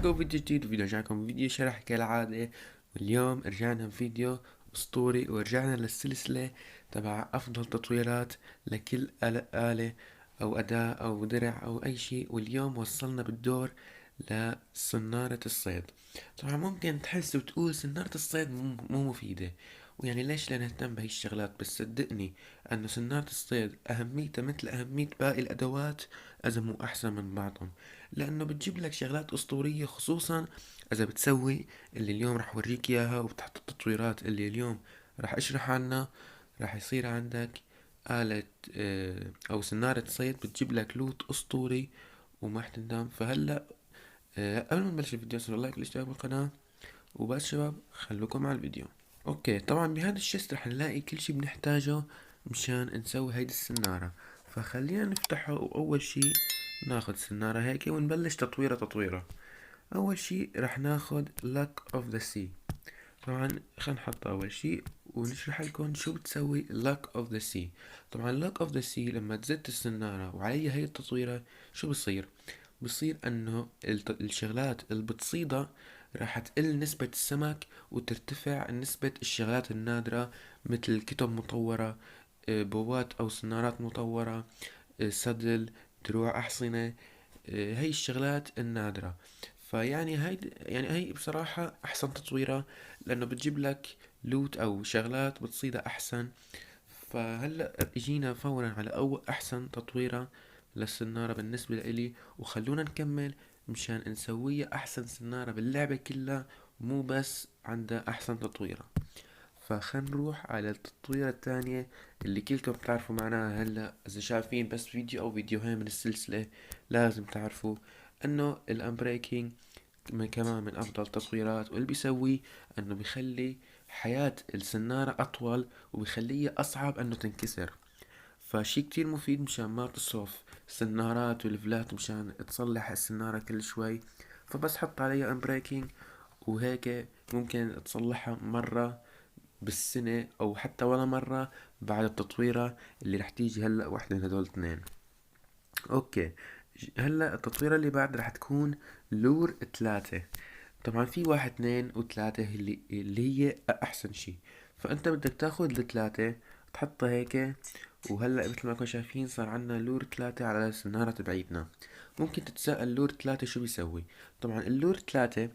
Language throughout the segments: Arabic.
معكم فيديو جديد. رجعكم فيديو شرح كالعادة، واليوم رجعنا بفيديو أسطوري ورجعنا للسلسلة تبع أفضل تطويرات لكل آلة أو أداة أو درع أو أي شيء. واليوم وصلنا بالدور لسنارة الصيد. طبعا ممكن تحس وتقول سنارة الصيد مو مفيدة، ويعني ليش لا نهتم بهي الشغلات؟ بس صدقني أنه سنارة الصيد أهميتها مثل أهمية باقي الأدوات، إذا مو أحسن من بعضهم، لأنه بتجيب لك شغلات أسطورية، خصوصا إذا بتسوي اللي اليوم رح وريك إياها. وبتحط التطويرات اللي اليوم رح أشرح عنها، رح يصير عندك آلة أو سنارة صيد بتجيب لك لوت أسطوري وما حتندم. فهلأ قبل ما نبلش الفيديو سووا لايك والاشتراك بالقناة. وبس شباب، خلوكم مع الفيديو. اوكي، طبعا بهذا الشيست رح نلاقي كل شي بنحتاجه مشان نسوي هيدي السنارة. فخلينا نفتحه، واول شي ناخد سنارة هيك ونبلش تطويرة. اول شي رح ناخد Luck of the Sea. طبعا خلينا نحطها اول شي ونشرح لكم شو بتسوي Luck of the Sea. طبعا Luck of the Sea لما تزت السنارة وعليها هي التطويرة، شو بصير انه الشغلات اللي بتصيدها راح تقل نسبة السمك، وترتفع نسبة الشغلات النادرة مثل كتب مطورة، بوات او سنارات مطورة، سدل، دروع أحصنة، هي الشغلات النادرة. فيعني هي بصراحة أحسن تطويرة، لأنه بتجيب لك لوت أو شغلات بتصيدها أحسن. فهلأ اجينا فورا على أول أحسن تطويرة للسنارة بالنسبة لإلي، وخلونا نكمل مشان نسويها أحسن سنارة باللعبة كلها، مو بس عندها أحسن تطويرة. فخلينا نروح على التطويرة الثانية اللي كلكم بتعرفوا معناها. هلا إذا شايفين بس فيديو أو فيديوهين من السلسلة، لازم تعرفوا إنه الأمبريكينج كمان من أفضل التطويرات، واللي بيسويه إنه بيخلي حياة السنارة أطول، وبيخليها أصعب إنه تنكسر. فشي كتير مفيد مشان ما تصرف السنارات والفلات مشان تصلح السنارة كل شوي. فبس حط عليها امبريكينج وهيك ممكن تصلحها مرة بالسنة، أو حتى ولا مرة بعد التطويرة اللي رح تيجي هلأ واحدة من هدول الاثنين. اوكي، هلأ التطويرة اللي بعد رح تكون لور 3. طبعا في 1 2 و3 اللي هي أحسن شي. فأنت بدك تاخد ال3 تحطها هيك. وهلأ مثل ما كنتم شايفين صار عنا لور 3 على السنارة تبعيتنا. ممكن تتساءل لور 3 شو بيسوي؟ طبعا اللور 3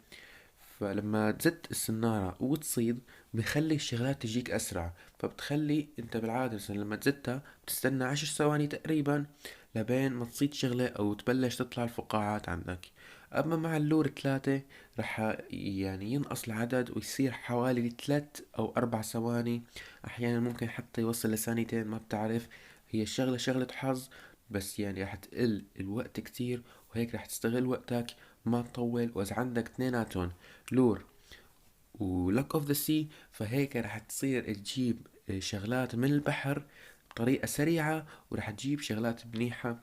فلما تزت السنارة وتصيد بخلي الشغلات تجيك أسرع. فبتخلي انت بالعادة مثلا لما تزتها بتستنى 10 ثواني تقريبا لبين ما تصيد شغلة أو تبلش تطلع الفقاعات عندك. أما مع اللور 3 رح يعني ينقص العدد ويصير حوالي 3 أو 4 ثواني، أحيانا ممكن حتى يوصل لثانيتين، ما بتعرف. هي الشغلة شغلة حظ، بس يعني رح تقل الوقت كتير، وهيك رح تستغل وقتك ما تطول. وإذا عندك اثنيناتهم لور ولك اوف ذا سي، فهيك رح تصير تجيب شغلات من البحر بطريقة سريعة، ورح تجيب شغلات منيحة.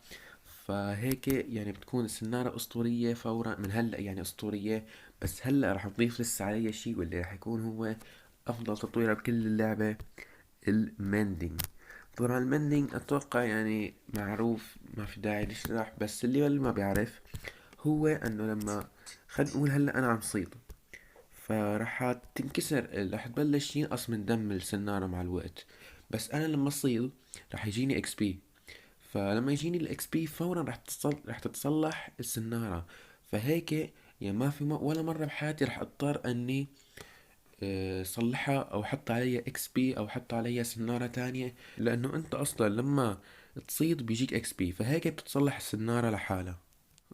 فهيك يعني بتكون السنارة أسطورية فورا من هلأ، يعني أسطورية. بس هلأ رح نضيف لسه عليها شي، واللي رح يكون هو أفضل تطويرة بكل اللعبة: المندنج. طبعا المندنج أتوقع يعني معروف، ما في داعي نشرح، بس اللي ما بيعرف هو أنه لما خلينا نقول هلأ أنا عم صيد، فراح تنكسر، راح تبلش ينقص من دم السنارة مع الوقت. بس انا لما اصيد راح يجيني اكس بي. فلما يجيني الاكس بي فورا راح تتصلح السنارة. فهيك يعني ما في ولا مرة بحياتي راح اضطر اني صلحها او حط عليها اكس بي او حط عليها سنارة تانية، لانه انت اصلا لما تصيد بيجيك اكس بي، فهيك بتتصلح السنارة لحالها.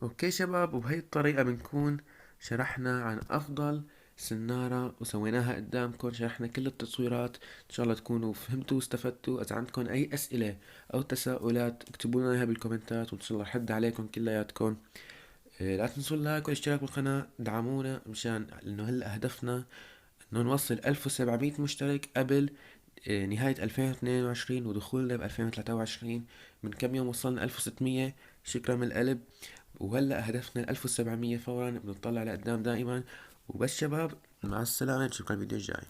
اوكي شباب، وبهي الطريقة بنكون شرحنا عن افضل سنارة وسويناها قدامكم، شرحنا كل التصويرات. ان شاء الله تكونوا فهمتوا واستفدتوا. اذا عندكم اي اسئلة او تساؤلات اكتبوا لنا اياها بالكومنتات، وان شاء الله رح عليكم كلياتكم. لا تنسوا اللايك والاشتراك بالقناة، دعمونا مشان انه هلا هدفنا انه نوصل 1700 مشترك قبل نهاية 2022 ودخولنا ب 2023. من كم يوم وصلنا 1600، شكرا من القلب. وهلا هدفنا 1700 فورا، بنطلع لقدام دائما. وبس شباب، مع السلامة، نشوفكم الفيديو الجاي.